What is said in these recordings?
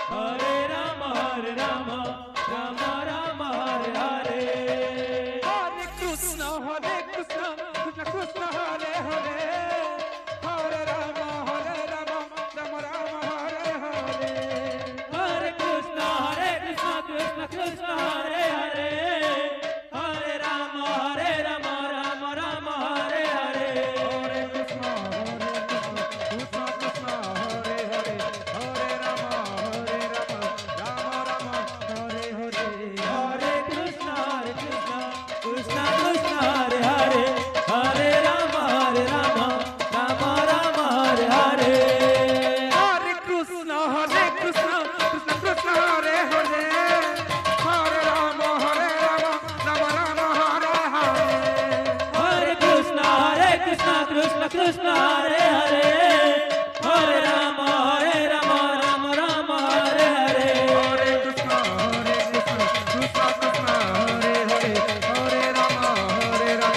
Hare Rama, Rama Rama, Hare Hare. Hare Krishna, Krishna Krishna, Hare Hare. Hare Rama, Rama Rama, Hare Hare. Hare Krishna, Krishna Krishna, Hare Hare. Hare Rama, Rama Rama, Hare Hare. Hare Krishna, Krishna Krishna, Hare Hare. Hare Rama, Rama Rama, Hare Hare. Hare Krishna, Krishna Krishna, Hare Hare. Hare Rama, Rama Rama, Hare Hare. Hare Krishna, Krishna Krishna, Hare Hare. Hare Rama, Rama Rama, Hare Hare. Hare Krishna, Krishna Krishna, Hare Hare. Hare Rama, Rama Rama, Hare Hare. Hare Krishna, Krishna Krishna, Hare Hare. Hare Rama,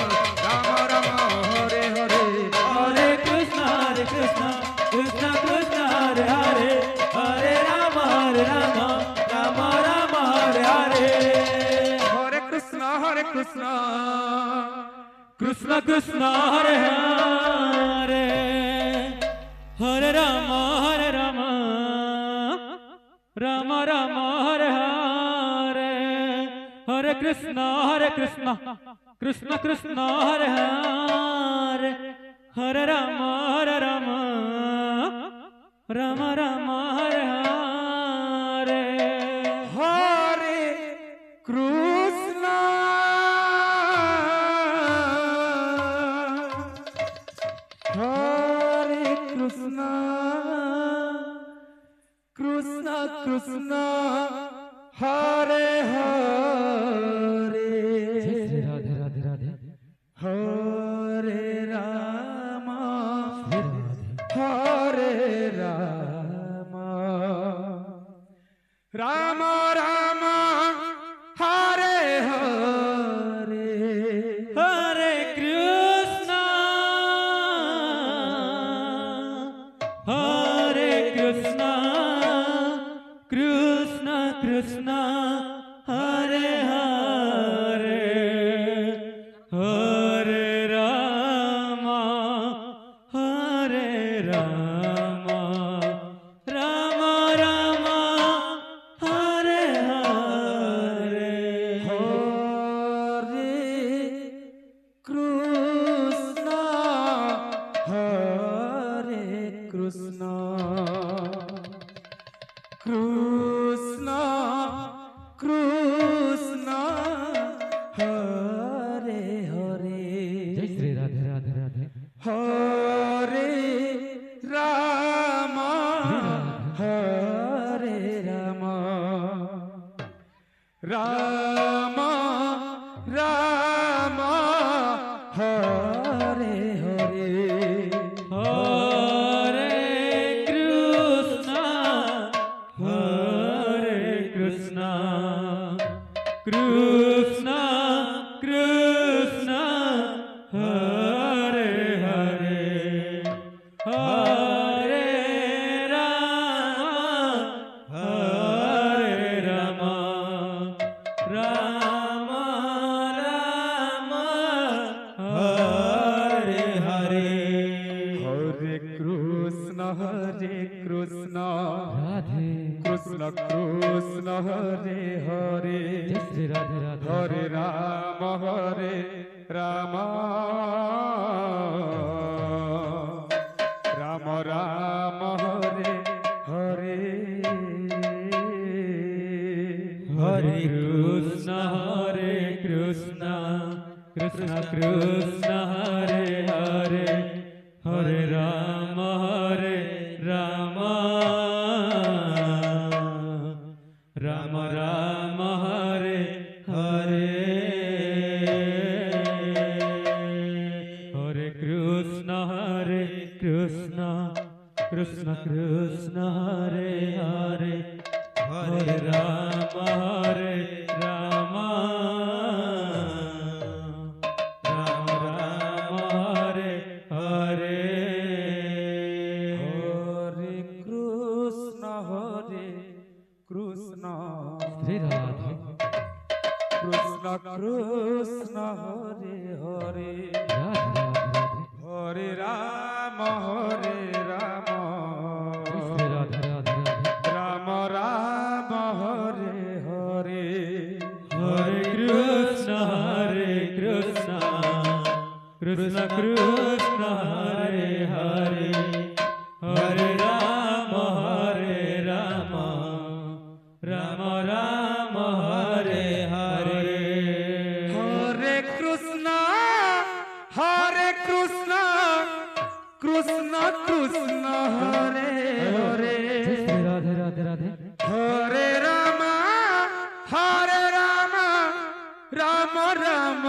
Rama Rama, Hare Hare. Hare Krishna, Krishna Krishna, Hare Hare. Hare Rama, Rama Rama, Hare Hare. Hare Krishna, Krishna Krishna, Hare Hare. Hare Rama, Rama Rama, Hare Hare. Hare Krishna, Krishna Krishna, Hare Hare. Hare Rama, Rama Rama, Hare Hare. Hare Krishna, Hare Krishna, Krishna Krishna, Hare Hare. Radhe Radhe Radhe Hare Rama, Hare Rama, Rama Rama, Hare Hare. Hare Krishna, Hare Krishna, Krishna Krishna, Hare Hare. Hare Rama, Hare Rama, Rama Rama, Hare Hare. Hare Krishna, Hare Krishna, Krishna Krishna, Hare Hare. Jai Shri Radhe Radhe Radhe Hare Rama, Hare Rama, Rama Rama, Hare Hare. Hare Krishna, Hare Krishna, Krishna Krishna, Hare Hare. Hare Rama, Hare Rama, Rama Rama, Hare Hare. Hare Krishna, Radhe Krishna Krishna, Hare Hare. Jai Shri Radhe Radhe Hare Rama, Rama Rama, Hare Hare. Hare Krishna, Krishna Krishna, Hare Hare. Hare Rama, Rama Rama, Hare Hare. Hare Krishna, Krishna Krishna, Hare Hare. Hare Rama, Rama Rama, Hare Hare. Hare Krishna, Krishna Shri Radhe Krishna Krishna Hare Hare Radhe Radhe Hare Ram Hare Ram Shri Radhe Radhe Radhe Ram Ram Hare Hare Hare Krishna Krishna Krishna Hare Hare Hare Ram Ram Ram Hare Hare Hare Krishna Krishna Krishna Hare Hare Shri Radhe Radhe Radhe Hare Ram Ram Ram